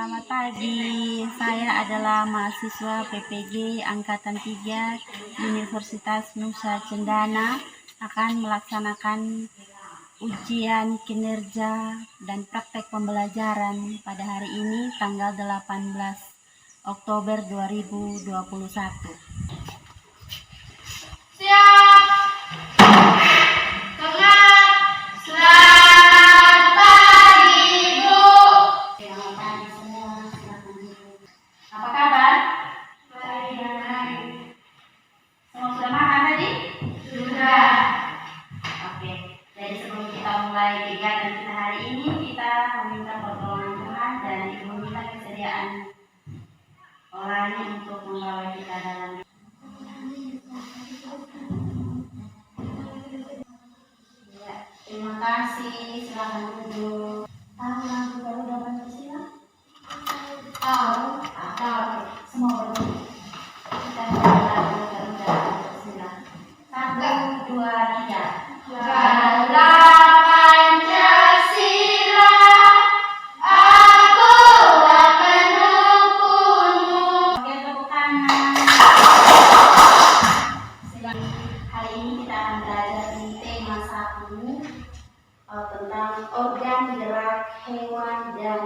Selamat pagi, saya adalah mahasiswa PPG Angkatan 3 Universitas Nusa Cendana, akan melaksanakan ujian kinerja dan praktek pembelajaran pada hari ini tanggal 18 Oktober 2021. Mulai kegiatan kita hari ini, kita meminta pertolongan Tuhan dan meminta kesediaan Allahnya untuk membawa kita dalam. Ya, terima kasih. Silakan duduk. Tahu lagu Garuda Pancasila? Tahu? Tahu. Semua berdua. Kita nyanyi lagu Garuda Pancasila. 1, 2, 3. Garuda tentang organ gerak hewan dan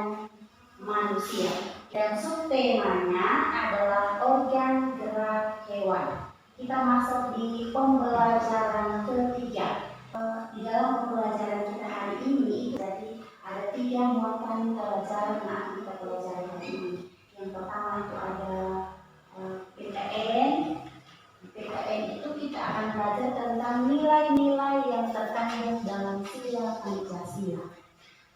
manusia, dan subtemanya adalah organ gerak hewan. Kita masuk di pembelajaran ketiga. Di dalam pembelajaran kita hari ini, jadi ada 3 muatan pelajaran yang kita pelajari hari ini. Yang pertama itu ada PKN. PKN itu kita akan belajar tentang nilai-nilai yang terkandung dalam sila Pancasila.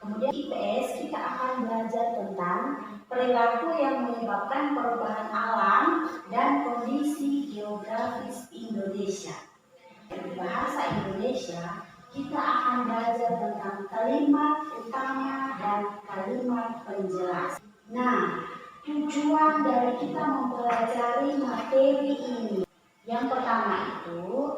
Kemudian IPS kita akan belajar tentang perilaku yang menyebabkan perubahan alam dan kondisi geografis Indonesia. Di bahasa Indonesia kita akan belajar tentang kalimat utama dan kalimat penjelas. Nah, tujuan dari kita mempelajari materi ini, yang pertama itu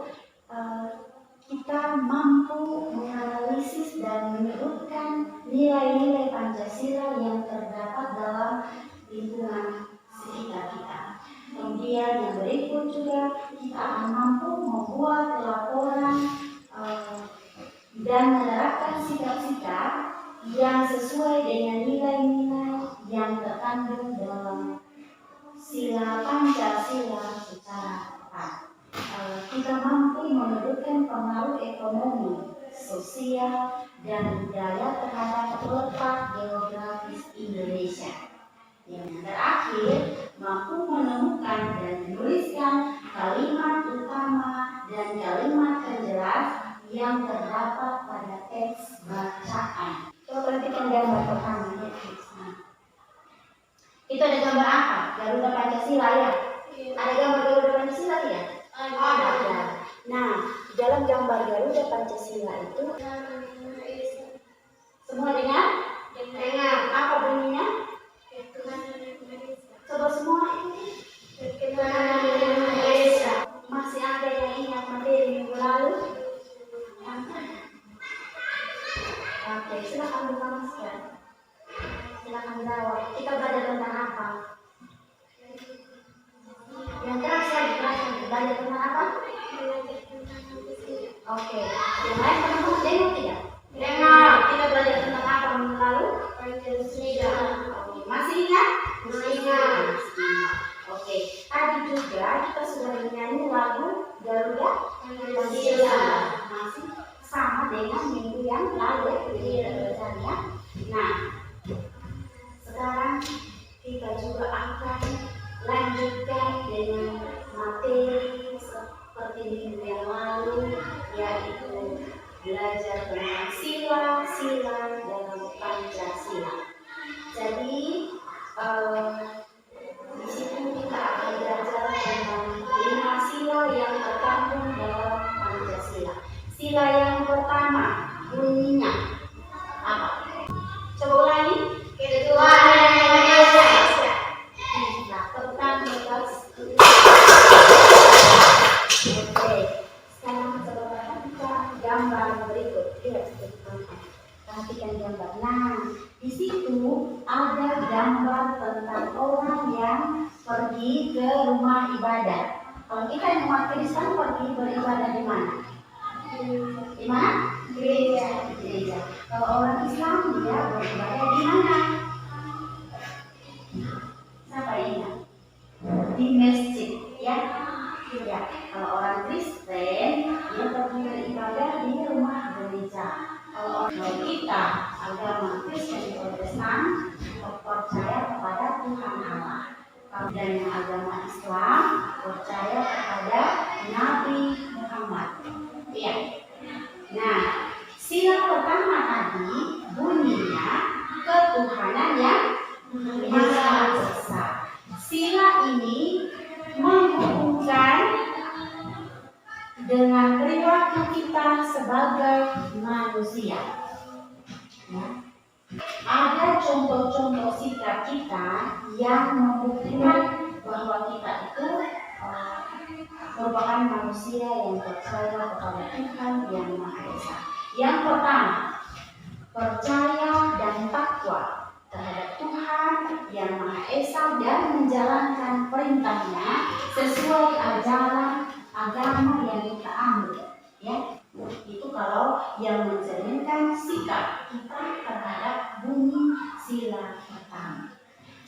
kita mampu menganalisis dan menyebutkan nilai-nilai Pancasila yang terdapat dalam lingkungan sekitar kita. Kemudian yang berikut juga kita akan mampu membuat laporan dan menerapkan sikap-sikap yang sesuai dengan nilai-nilai yang terkandung dalam sila Pancasila secara tepat. Kita mampu menyebutkan pengaruh ekonomi, sosial, dan budaya terhadap letak geografis Indonesia. Yang terakhir, mampu menemukan dan menuliskan kalimat utama dan kalimat penjelas yang terdapat pada teks bacaan. Coba perhatikan gambar pertama ya. Itu ada gambar apa? Garuda Pancasila ya? Ada gambar Garuda Pancasila ya? Ada. Nah, di dalam gambar Garuda Pancasila itu semua dengar? Dengar. Apa bunyinya? Coba semua ini. Masih ada yang ingat materi minggu lalu? Oke, silakan buka masker. Silakan jawab. Kita belajar tentang apa? Yang keras ya, belajar tentang apa? Oke. Yang lain teman-teman dengar tidak? Dengar. Kita belajar tentang apa minggu lalu? Pancasila. Oke. Masih ingat? Masih ingat. Oke. Tadi juga kita sudah menyanyi lagu Garuda Pancasila. Masih sama dengan minggu yang lalu ya, belajarnya. Nah, sekarang kita juga akan lanjutkan dengan materi seperti minggu yang lalu, yaitu belajar tentang sila-sila dalam Pancasila. Jadi di situ kita akan belajar tentang 5 sila yang terkandung dalam Pancasila. Sila yang pertama bunyinya apa? Coba Perhatikan gambar. Nah, di situ ada gambar tentang orang yang pergi ke rumah ibadah. Kalau kita yang umat Kristen pergi beribadah di mana? Di mana? Gereja. Gereja. Kalau orang Islam dia beribadah di mana? Siapa ingat? Di masjid, ya. Ya. Kalau orang Kristen dia pergi beribadah di rumah gereja. Kalau kita agama Kristen Protestan percaya kepada Tuhan Allah. Dan yang agama Islam percaya kepada Nabi Muhammad. Ya. Nah, sila pertama tadi bunyinya ketuhanan yang Maha Esa. Sila ini menghubungkan dengan perilaku kita sebagai manusia. Ya. Ada contoh-contoh sikap kita yang membuktikan bahwa kita itu merupakan manusia yang percaya kepada Tuhan yang Maha Esa. Yang pertama, percaya dan takwa terhadap Tuhan yang Maha Esa dan menjalankan perintahnya sesuai ajaran agama yang kita ambil. Ya, itu kalau yang mencerminkan sikap kita terhadap bunyi sila pertama.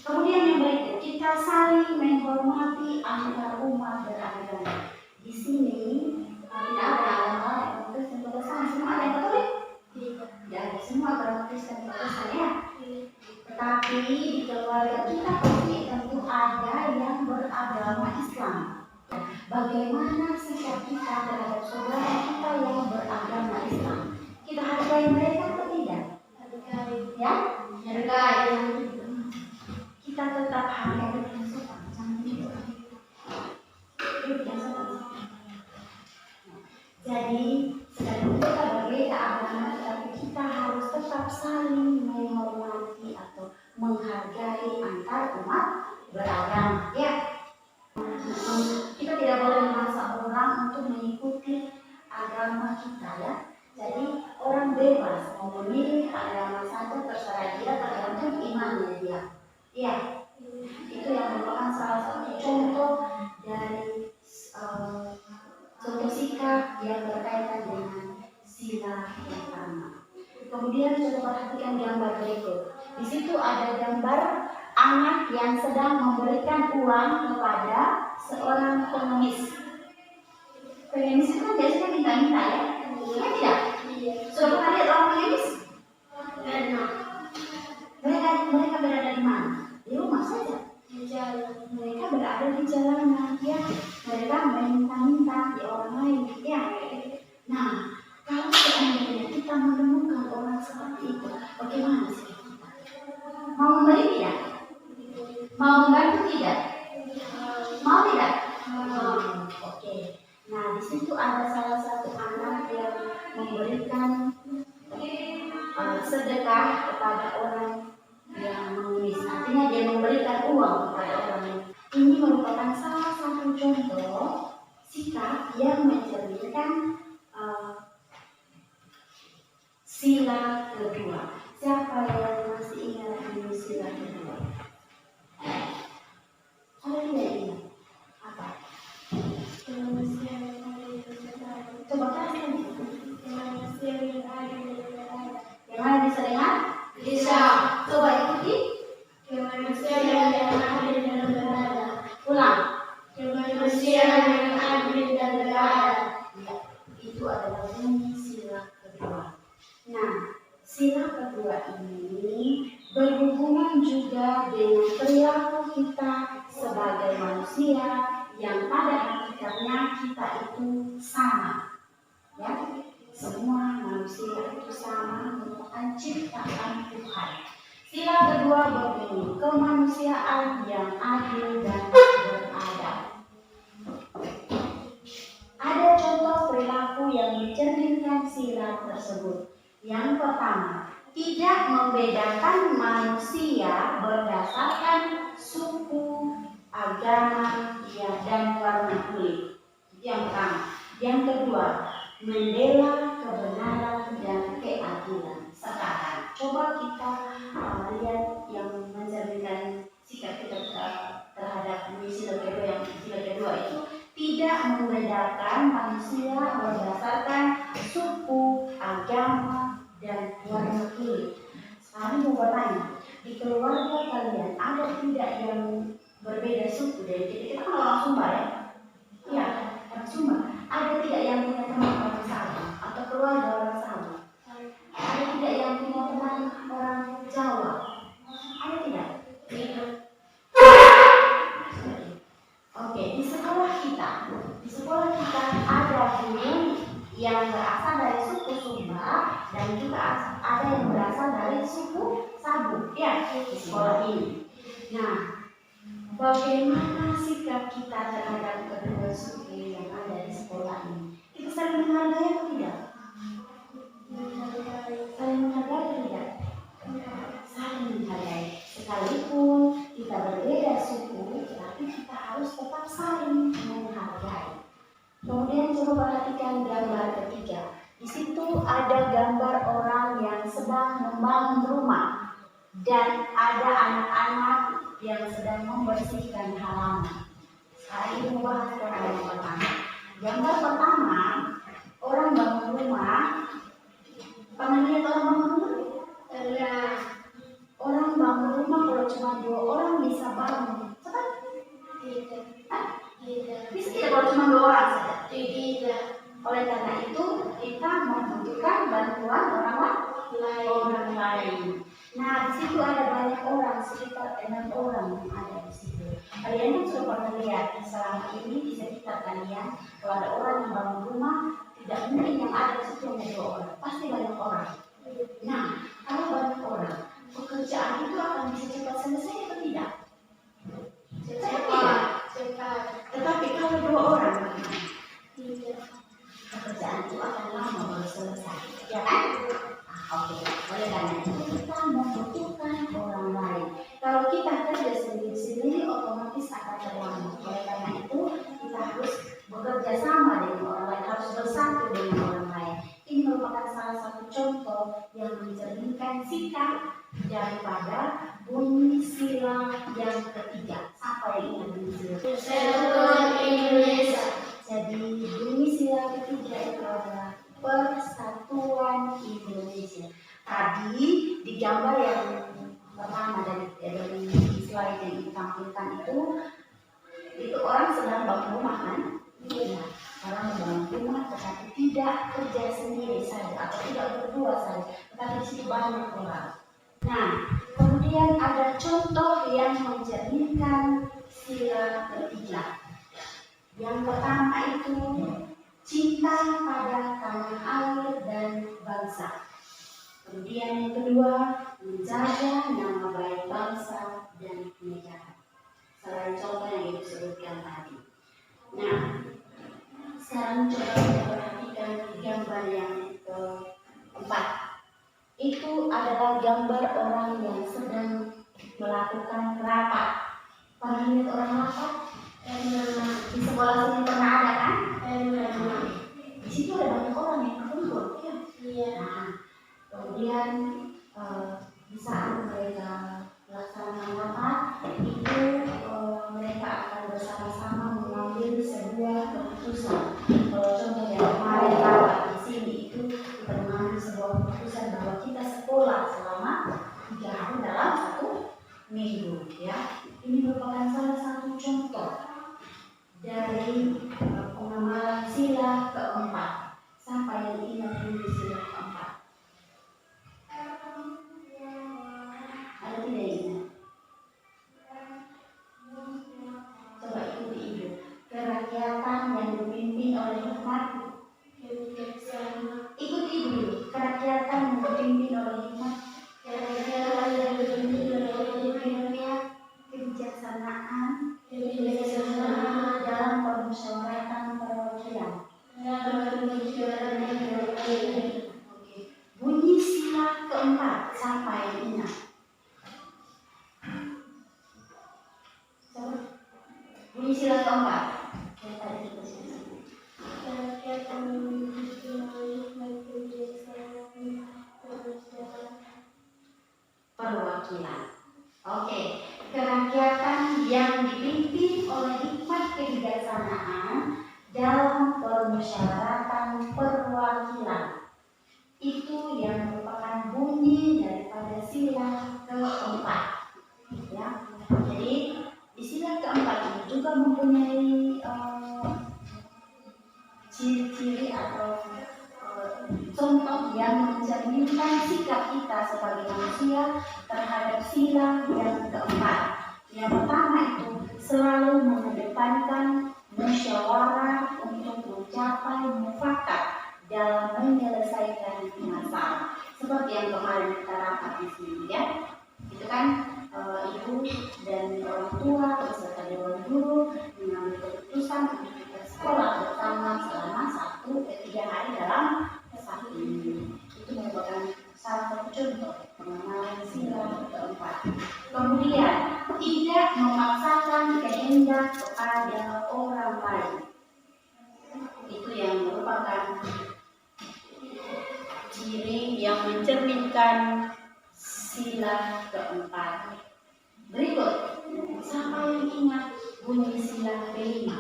Kemudian yang berikut, kita saling menghormati antar umat beragama. Di sini tidak ada agama yang Kristen Protestan, semua ada yang Katolik. Tidak ada semua agama Kristen Protestan, ya. Tetapi di keluarga kita pasti tentu ada yang beragama Islam. Bagaimana sikap kita terhadap saudara kita yang beragama Islam? Kita hargai mereka atau tidak? Ya, hargai. Kita tetap hargai dan sopan. Jadi, sekalipun kita berbeda agama, tapi kita harus tetap saling menghormati atau menghargai antar umat beragama. Ya. Kita tidak boleh memaksa orang untuk mengikuti agama kita, ya. Jadi orang bebas mau memilih agama saja, terserah dia, tergantung imannya dia. Ya, itu yang merupakan salah satu contoh dari contoh sikap yang berkaitan dengan sila pertama. Kemudian coba perhatikan gambar berikut. Di situ ada gambar anak yang sedang memberikan uang kepada seorang pengemis. Pengemis itu kan biasanya minta-minta, ya? Iya tidak? Sudah pernah lihat orang pengemis? Pernah. Mereka berada di mana? Di rumah saja. Di jalan. Mereka berada di jalanan, ya. Mereka meminta-minta di orang lain, ya. Nah, kalau seandainya kita menemukan orang seperti itu, bagaimana sih kita? Mau memberi tidak? Mau membantu tidak? Mau tidak? Oke. Nah, di situ ada salah satu anak yang memberikan sedekah kepada orang yang mengemis. Artinya dia memberikan uang kepada orang lain. Ini merupakan salah satu contoh sikap yang mencerminkan sila kedua. Siapa yang masih ingat ini sila kedua? Ada tidak ingat? Apa? Coba kasih. Yang mana bisa dengar? Bisa. Coba ikuti. Manusia yang adil dan beradab. Ulang. Manusia yang adil dan beradab. Ya, itu adalah bunyi sila kedua. Nah, sila kedua ini berhubungan juga dengan perilaku kita sebagai manusia yang pada hakikatnya kita itu sama. Ya, semua manusia itu sama, merupakan ciptaan Tuhan. Sila kedua berbunyi kemanusiaan yang adil dan beradab. Ada contoh perilaku yang mencerminkan sila tersebut. Yang pertama, tidak membedakan manusia berdasarkan suku, agama, dan warna kulit. Yang pertama. Yang kedua, membela kebenaran dan keadilan. Sekarang, coba kita lihat yang mencerminkan sikap kita terhadap sila kedua. Yang sila kedua itu tidak membedakan manusia berdasarkan suku, agama, dan warna kulit. Sekarang mau bertanya, di keluarga kalian ada tidak yang berbeda suku dari kita? Kita kan orang Sumba ya? Iya, orang Sumba. Ada tidak yang punya teman orang Sabah atau keluarga orang Sabah? Ada tidak yang punya teman orang Jawa? Ada tidak? Tidak. Oke, di sekolah kita ada guru yang berasal dari suku Sumba dan juga ada yang berasal dari suku Sabu ya di sekolah ini. Nah, bagaimana sikap kita terhadap kedua suku yang ada di sekolah ini? Kita saling menghargai atau tidak? Saling menghargai atau tidak? Saling menghargai. Sekalipun kita berbeda suku, tapi kita harus tetap saling menghargai. Kemudian coba perhatikan gambar ketiga. Di situ ada gambar orang yang sedang membangun rumah dan ada anak-anak yang sedang membersihkan halaman. Sekarang ini membahas gambar yang pertama. Gambar pertama, orang bangun rumah. Pernah lihat orang bangun rumah? Orang bangun rumah kalau cuma 2 orang bisa bangun. Cepat? Bisa tidak kalau cuma 2 orang saja? Tidak. Oleh karena itu kita membutuhkan bantuan orang lain. Nah, di situ ada banyak orang, sekitar 6 orang yang ada di situ. Kalian kan sudah pernah lihat selama ini di sekitar kalian, kalau ada orang yang bangun rumah, tidak mungkin yang ada di situ hanya 2 orang, pasti banyak orang. Nah, kalau banyak orang, pekerjaan itu akan bisa cepat selesai atau tidak? Cepat. Tetapi kalau 2 orang, pekerjaan itu akan lama baru selesai, ya kan? Oke, oleh karena itu kita membutuhkan orang lain. Kalau kita kerja sendiri-sendiri, otomatis akan terlambat. Oleh karena itu kita harus bekerja sama dengan orang lain, harus bersatu dengan orang lain. Ini merupakan salah satu contoh yang mencerminkan sikap daripada bunyi sila yang ketiga. Siapa yang ingat bunyi sila? Persatuan Indonesia. Jadi bunyi sila ketiga itu adalah Persatuan Indonesia. Tadi di gambar yang pertama dari slide yang ditampilkan itu orang sedang bangun rumah kan? Iya. Orang membangun rumah tetapi tidak kerja sendiri saja atau tidak berdua saja, tetapi di situ banyak orang. Nah, kemudian ada contoh yang mencerminkan sila ketiga. Yang pertama itu cinta pada tanah air dan bangsa. Kemudian yang kedua, menjaga nama baik bangsa dan negara. Selain contoh yang disebutkan tadi. Nah, sekarang coba kita perhatikan gambar yang keempat. Itu adalah gambar orang yang sedang melakukan rapat. Pernah lihat orang rapat? Di sekolah sini pernah ada kan? Di situ ada banyak orang yang berkumpul, ya. Iya. Nah, kemudian di saat mereka melaksanakan rapat, itu mereka akan bersama-sama mengambil sebuah keputusan. Kalau contoh yang kemarin rapat di sini itu kita mengambil sebuah keputusan bahwa kita sekolah selama 3 hari dalam 1 minggu, ya. Ini merupakan salah satu contoh dari pengamalan sila keempat. Siapa yang ingat dulu sila keempat? Ada tidak ingat? Coba ikuti ibu. Kerakyatan yang dipimpin oleh hikmat. Ikuti ibu. Kerakyatan yang dipimpin oleh hikmat. Kerakyatan yang dipimpin oleh kebijaksanaan dalam permusyawaratan perwakilan. Bunyi sila keempat, siapa yang ingat? Bunyi sila keempat. perwakilan. Oke, kerakyatan yang dipimpin oleh hikmat kebijaksanaan dalam permusyawaratan perwakilan. Itu yang merupakan bunyi daripada sila keempat. Ya, jadi di sila keempat ini juga mempunyai ciri-ciri atau contoh yang mencerminkan sikap kita sebagai manusia terhadap sila yang keempat. Yang pertama itu selalu mengedepankan musyawarah untuk mencapai mufakat dalam menyelesaikan masalah. Seperti yang kemarin kita rapat di sini, ya. Itu kan ibu dan orang tua beserta dewan guru mengambil keputusan untuk kita sekolah bersama selama 1-3 hari dalam satu minggu. Itu merupakan salah satu contoh pengenalan sila keempat. Kemudian tidak memaksakan kehendak kepada orang lain. Itu yang merupakan ciri yang mencerminkan sila keempat. Berikut, siapa yang ingat bunyi sila kelima?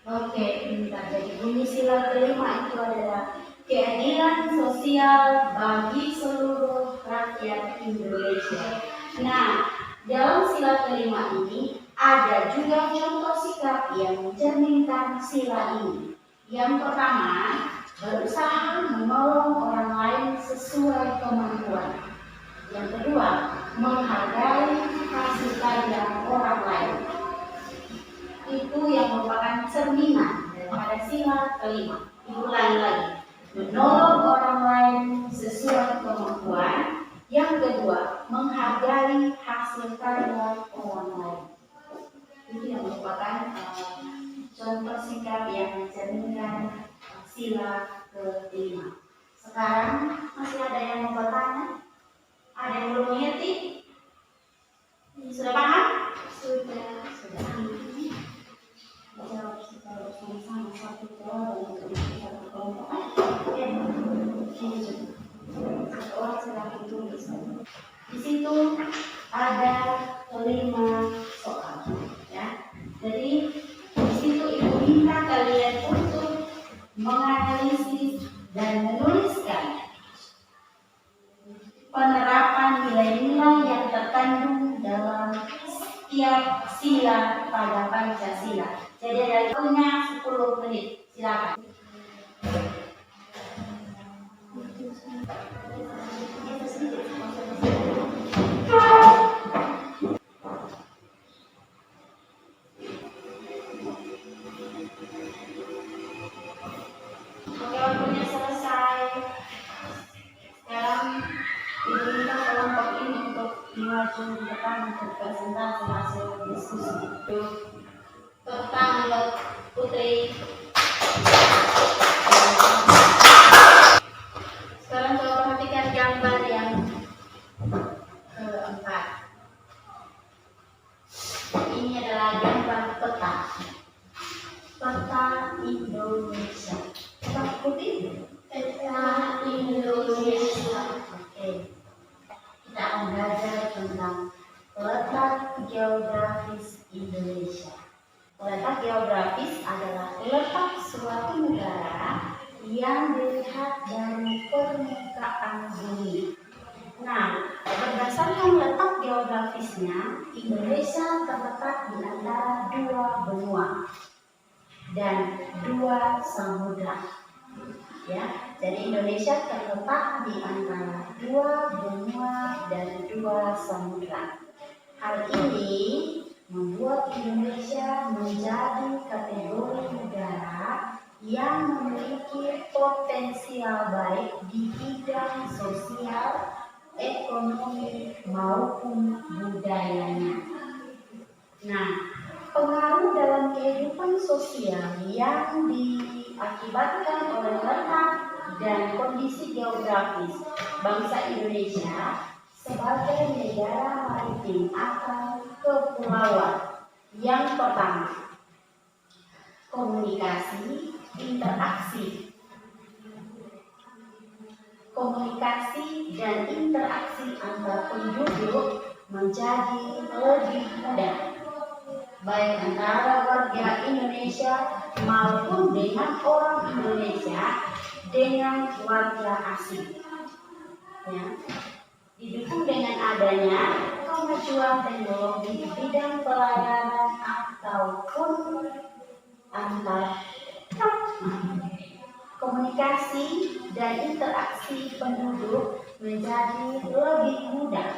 Oke, pintar. Jadi bunyi sila kelima itu adalah keadilan sosial bagi seluruh rakyat Indonesia. Nah, dalam sila kelima ini ada juga contoh sikap yang mencerminkan sila ini. Yang pertama, berusaha menolong orang lain sesuai kemampuan. Yang kedua, menghargai hasil karya orang lain. Itu yang merupakan cerminan daripada sila kelima. Diulangi lagi, menolong orang lain sesuai kemampuan. Yang kedua, menghargai hasil karya orang lain. Itu yang merupakan contoh sikap yang mencerminkan sila kelima. Sekarang masih ada yang mau bertanya? Ada yang belum mengerti? Sudah paham? Sudah. Jawab secara bersama-sama satu jawaban untuk satu kelompok. Satu orang sedang tulis. Di situ ada 5 soal, ya. Jadi di situ ibu minta kalian untuk menganalisis dan menuliskan penerapan nilai-nilai yang terkandung dalam setiap sila pada Pancasila. Jadi ada waktunya 10 menit. Silakan. Oke, waktunya selesai. Sekarang ibu minta kelompok ini untuk maju di depan untuk presentasi hasil diskusi. Tentang Putri. Sekarang coba perhatikan gambar yang keempat. Ini adalah gambar peta. Peta Indonesia. Coba ikuti. Peta Indonesia. Oke. Kita akan belajar tentang letak geografis Indonesia. Letak geografis adalah letak suatu negara yang dilihat dari permukaan bumi. Nah, berdasarkan letak geografisnya, Indonesia terletak di antara 2 benua dan 2 samudra. Ya, jadi Indonesia terletak di antara 2 benua dan 2 samudra. Hal ini membuat Indonesia menjadi kategori negara yang memiliki potensial baik di bidang sosial, ekonomi, maupun budayanya. Nah, pengaruh dalam kehidupan sosial yang diakibatkan oleh letak dan kondisi geografis bangsa Indonesia sebagai negara maritim atau kepulauan. Yang pertama, komunikasi, interaksi komunikasi dan interaksi antar penduduk menjadi lebih mudah, baik antara warga Indonesia maupun dengan orang Indonesia dengan warga asing. Ya. Didukung dengan adanya kemajuan teknologi di bidang pelayanan ataupun antar komunikasi dan interaksi penduduk menjadi lebih mudah,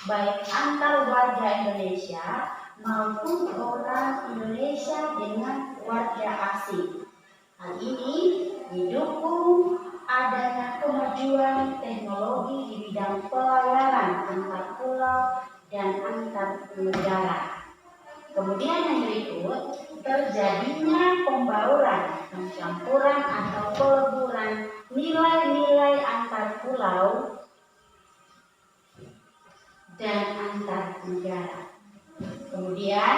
baik antar warga Indonesia maupun orang Indonesia dengan warga asing. Hal ini didukung adanya kemajuan teknologi di bidang pelayanan antar pulau dan antar negara. Kemudian yang berikut, terjadinya pembauran, pencampuran atau peleburan nilai-nilai antar pulau dan antar negara. Kemudian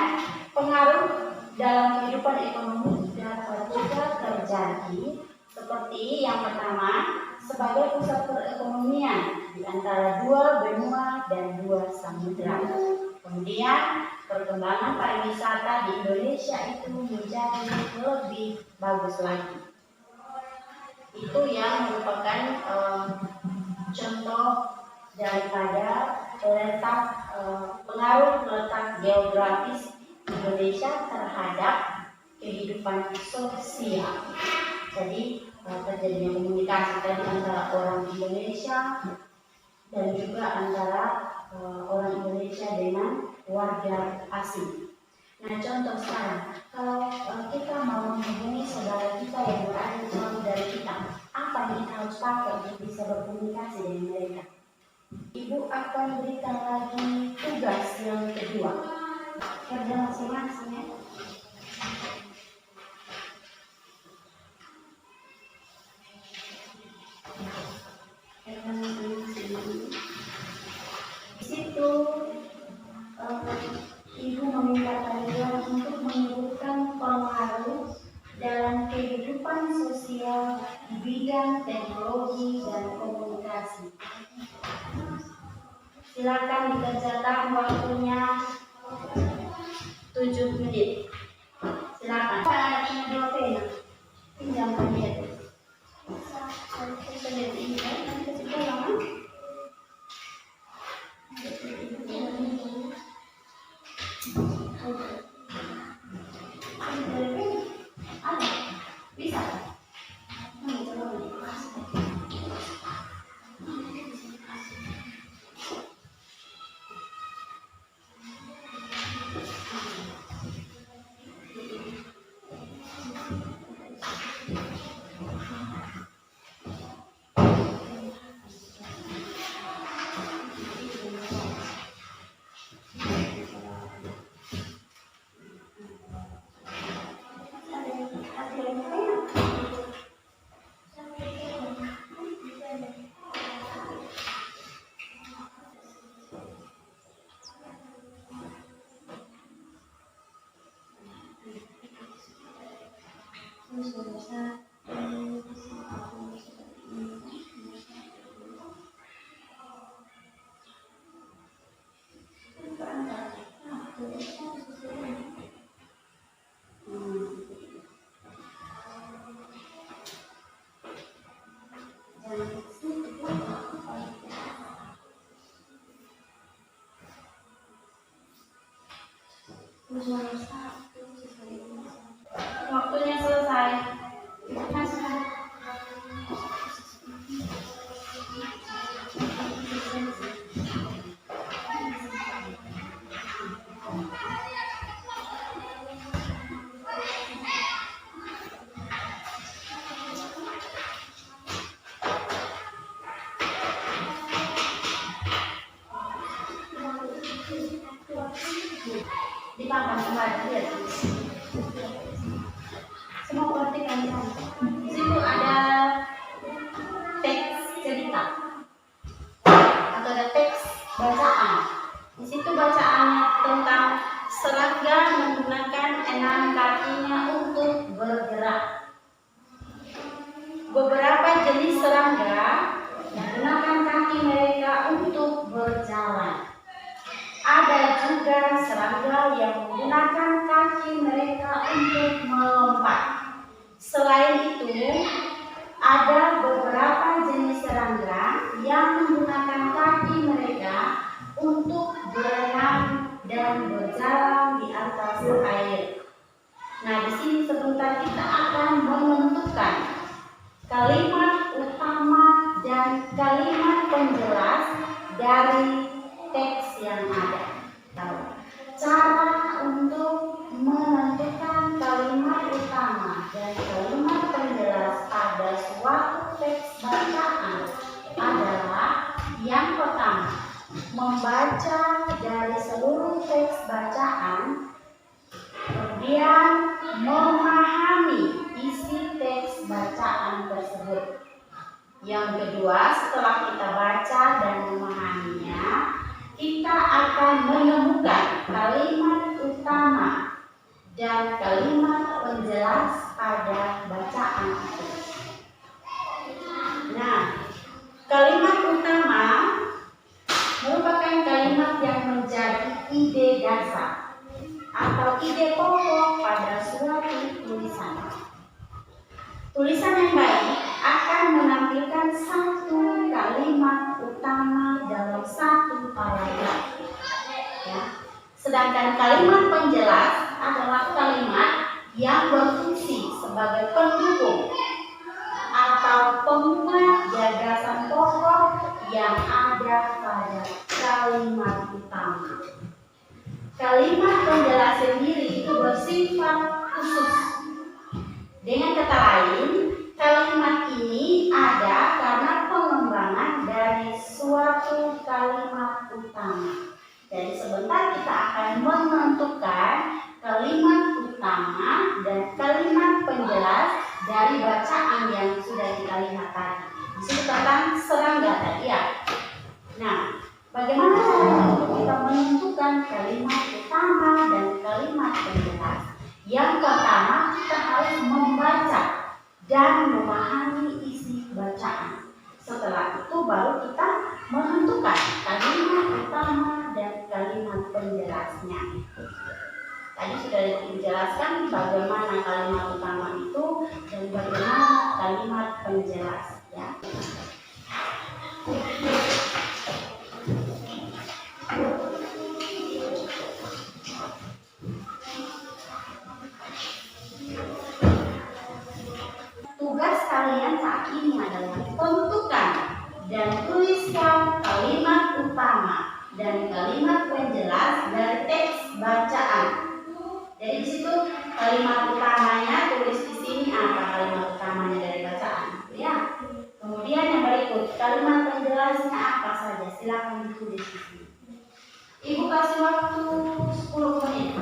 pengaruh dalam kehidupan ekonomi dapat juga terjadi seperti yang pertama, sebagai pusat perekonomian di antara dua benua dan dua samudra. Kemudian perkembangan pariwisata di Indonesia itu menjadi lebih bagus lagi. Itu yang merupakan contoh daripada pengaruh letak geografis Indonesia terhadap kehidupan sosial. Jadi terjadinya komunikasi tadi antara orang Indonesia dan juga antara orang Indonesia dengan warga asing. Nah, contoh sekarang, kalau kita mau menghubungi saudara kita yang berada jauh dari kita, apa yang kita harus pakai untuk bisa berkomunikasi dengan mereka? Ibu akan berikan lagi tugas yang kedua. Kerja masing-masing ya. Di situ Ibu meminta kalian untuk menyebutkan pengaruh dalam kehidupan sosial di bidang teknologi dan komunikasi. Silakan dikerjakan, waktunya 7 menit. Silakan. Ada dua pena. Pinjamkan dia. Bisa. Waktunya selesai. Di papan kembali semua perhatikan di situ ada teks cerita atau ada teks bacaan. Di situ bacaannya tentang serangga menggunakan 6 kakinya untuk bergerak. Beberapa jenis serangga menggunakan kaki mereka untuk berjalan. Ada juga serangga yang menggunakan kaki mereka untuk melompat. Selain itu, ada beberapa jenis serangga yang menggunakan kaki mereka untuk berenang dan berjalan di atas air. Nah, di sini sebentar kita akan menentukan kalimat utama dan kalimat penjelas dari teks yang ada. Cara untuk menentukan kalimat utama dan kalimat penjelas pada suatu teks bacaan adalah yang pertama, membaca dari seluruh teks bacaan, kemudian memahami isi teks bacaan tersebut. Yang kedua, setelah kita baca dan memahaminya, kita akan menemukan kalimat utama dan kalimat penjelas pada bacaan itu. Nah, kalimat utama merupakan kalimat yang menjadi ide dasar atau ide pokok pada suatu tulisan. Tulisan yang baik akan menampilkan satu kalimat utama dalam satu paragraf. Ya. Sedangkan kalimat penjelas adalah kalimat yang berfungsi sebagai pendukung atau penguat gagasan pokok yang ada pada kalimat utama. Kalimat penjelas sendiri itu bersifat khusus. Dengan kata lain, kalimat ini ada karena pengembangan dari suatu kalimat utama. Jadi sebentar kita akan menentukan kalimat utama dan kalimat penjelas dari bacaan yang sudah kita lihat tadi. Di sini tentang serangga tadi ya. Nah, bagaimana caranya untuk kita menentukan kalimat utama dan kalimat penjelas? Yang pertama, kita harus membaca dan memahami isi bacaan. Setelah itu baru kita menentukan kalimat utama dan kalimat penjelasnya. Tadi sudah dijelaskan bagaimana kalimat utama itu dan bagaimana kalimat penjelas ya. Tugas kalian saat ini adalah tentukan dan tuliskan kalimat utama dan kalimat penjelas dari teks bacaan. Jadi di situ kalimat utamanya tulis di sini apa kalimat utamanya dari bacaan, ya. Kemudian yang berikut kalimat penjelasnya apa saja, silakan ditulis di sini. Ibu kasih waktu 10 menit.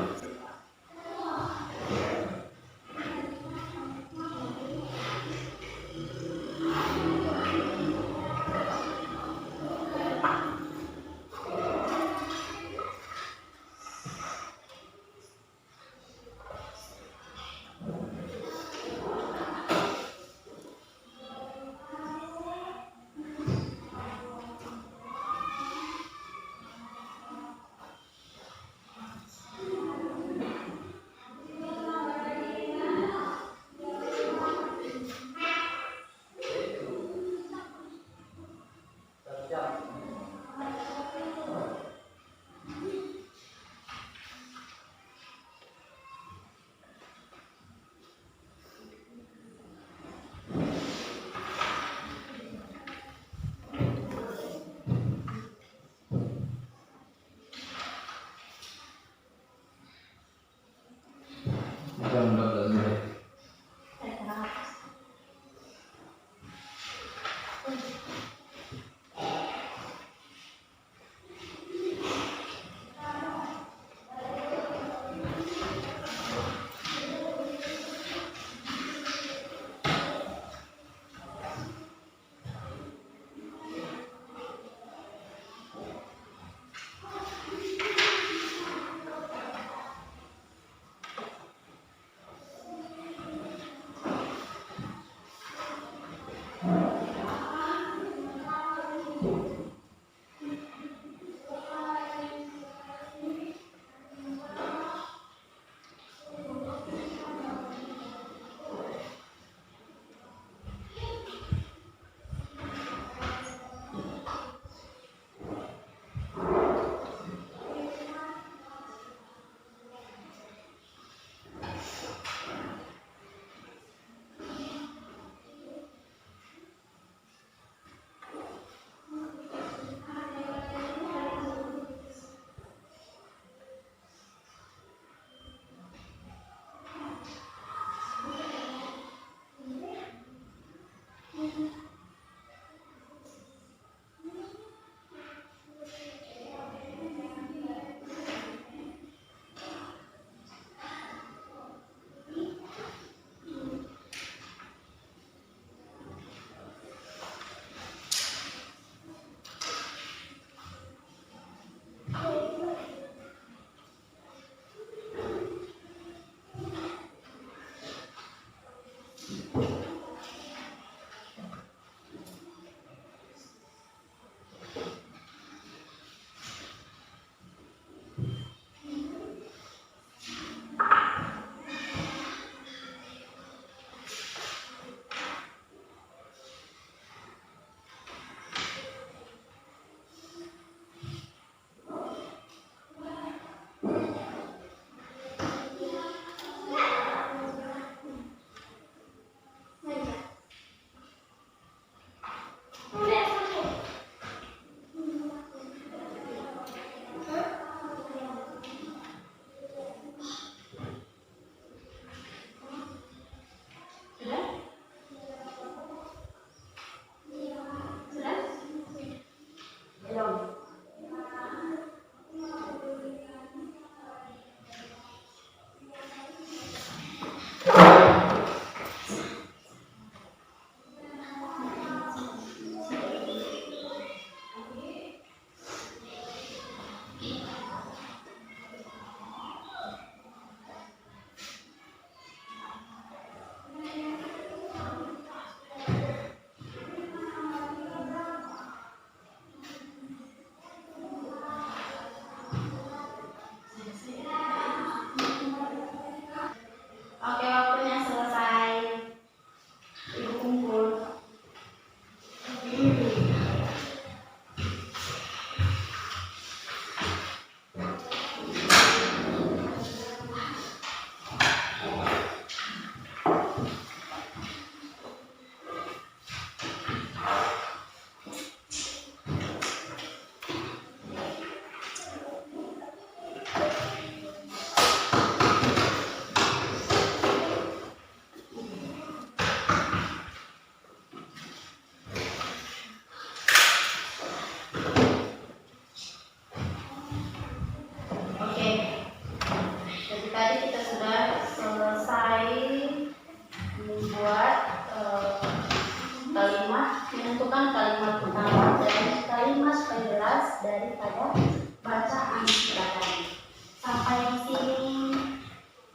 menentukan kalimat utama dan kalimat penjelas daripada bacaan kita tadi. Sampai di sini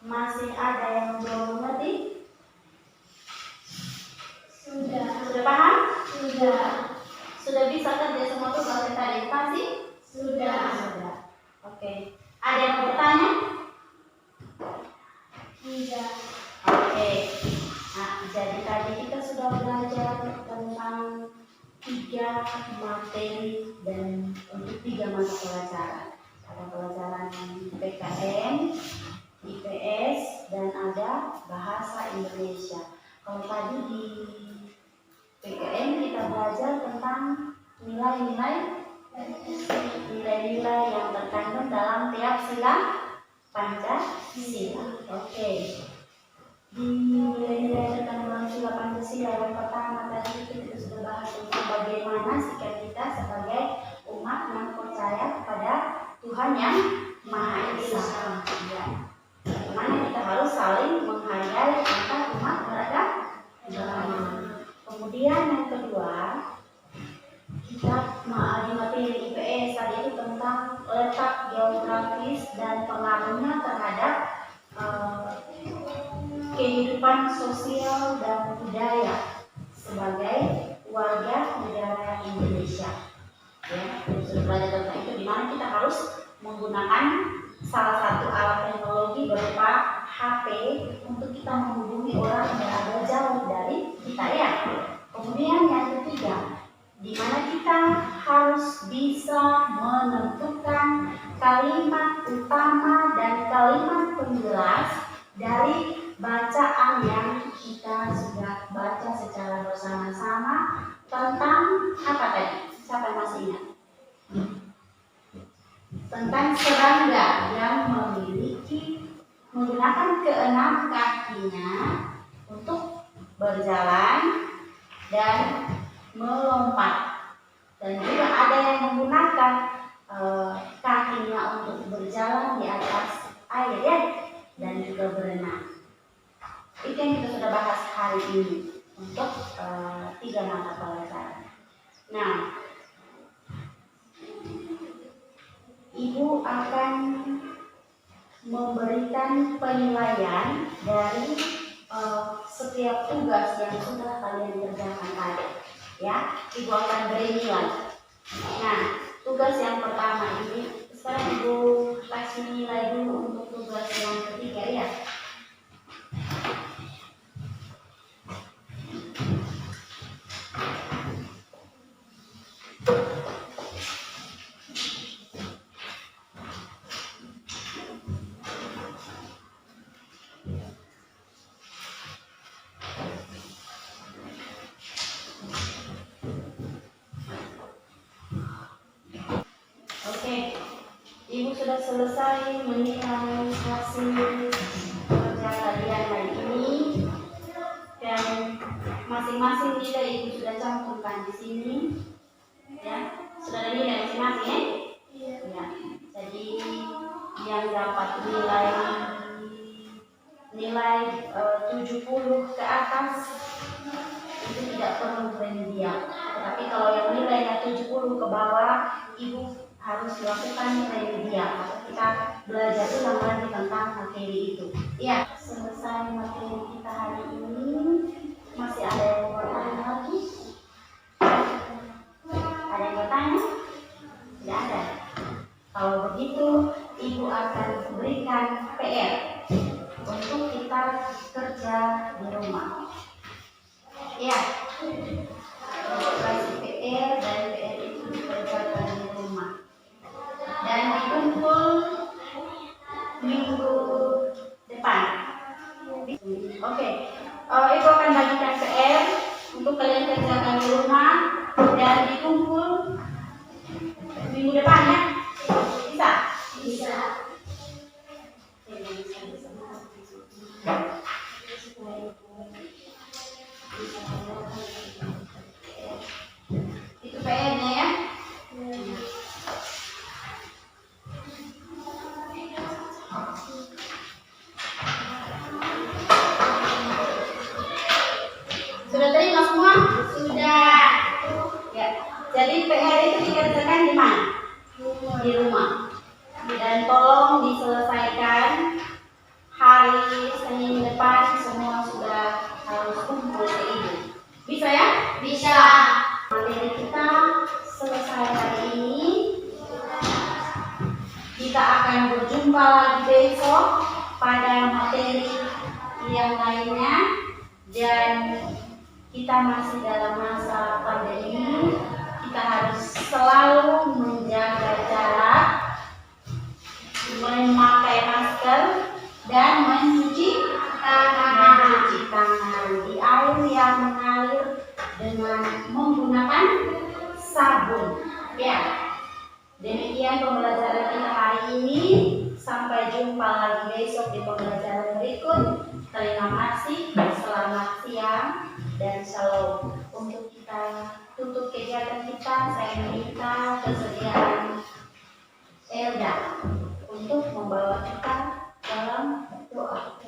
masih ada yang belum mengerti? Sudah paham? Sudah bisa kerja semua tugas yang tadi dikasih? Sudah. Oke. Ada yang mau bertanya? Tidak. Oke. Nah, jadi tadi kita sudah belajar tentang 3 materi dan untuk 3 mata pelajaran. Ada pelajaran PKN, IPS, dan ada bahasa Indonesia. Kalau tadi di PKN kita belajar tentang nilai-nilai yang terkandung dalam tiap sila Pancasila. Oke. Di nilai-nilai terkandung dalam sila Pancasila yang pertama tadi kita sudah bahas tentang bagaimana sikap kita sebagai umat yang percaya kepada Tuhan yang Maha Esa. Bagaimana kita harus saling menghargai antar umat beragama. Kemudian yang kedua, kita di materi IPS tadi itu tentang letak geografis dan pengaruhnya terhadap kehidupan sosial dan budaya sebagai warga negara Indonesia. Ya, sudah belajar tentang itu, di mana kita harus menggunakan salah satu alat teknologi berupa HP untuk kita menghubungi orang yang berada jauh dari kita, ya. Kemudian yang ketiga, di mana kita harus bisa menentukan kalimat utama dan kalimat penjelas dari bacaan yang kita sudah baca secara bersama-sama tentang apa tadi? Siapa yang masih ingat? Tentang serangga yang menggunakan keenam kakinya untuk berjalan dan melompat, dan juga ada yang menggunakan kakinya untuk berjalan di atas air, ya, dan juga berenang. Itu yang kita sudah bahas hari ini untuk 3 mata pelajaran. Nah, Ibu akan memberikan penilaian dari setiap tugas yang sudah kalian kerjakan tadi, ya. Ibu akan beri nilai. Nah, tugas yang pertama ini, sekarang Ibu kasih nilai dulu untuk tugas yang ketiga, ya. Oke, Ibu sudah selesai menilai hasil kerja kalian hari ini, dan masing-masing nilai Ibu sudah cantumkan di sini, ya. Sudah ada nilai masing-masing, ya? Ya. Jadi yang dapat nilai 70 ke atas itu tidak perlu remedial. Tapi kalau yang nilainya 70 ke bawah, Ibu harus melakukan remedial atau kita belajar ulang lagi tentang materi itu. Ya, selesai materi kita hari ini. Masih ada yang bertanya lagi? Ada yang bertanya? Tidak ada. Kalau begitu, Ibu akan berikan PR untuk kita kerja di rumah. Ya, kasih PR dan PR itu dikerjakan di rumah. Dan dikumpul minggu depan. Oke. Ibu akan bagikan PR untuk kalian kerjakan di rumah dan dikumpul minggu depan, ya. Bisa? Bisa. Itu PR-nya, ya. Sudah Jadi PR itu dikerjakan di mana? Di rumah. Dan tolong diselesaikan hari Senin depan, semua sudah harus kumpul ke ibu. Bisa ya? Bisa. Materi kita selesai hari ini. Kita akan berjumpa lagi besok pada materi yang lainnya, dan kita masih dalam masa pandemi. Kita harus selalu menjaga jarak, memakai masker, dan mencuci tangan di air yang mengalir dengan menggunakan sabun. Ya, demikian pembelajaran kita hari ini. Sampai jumpa lagi besok di pembelajaran berikut. Terima kasih, selamat siang dan shalom. Untuk kita tutup kegiatan kita, saya minta kesediaan Elda untuk membawa kita dalam doa.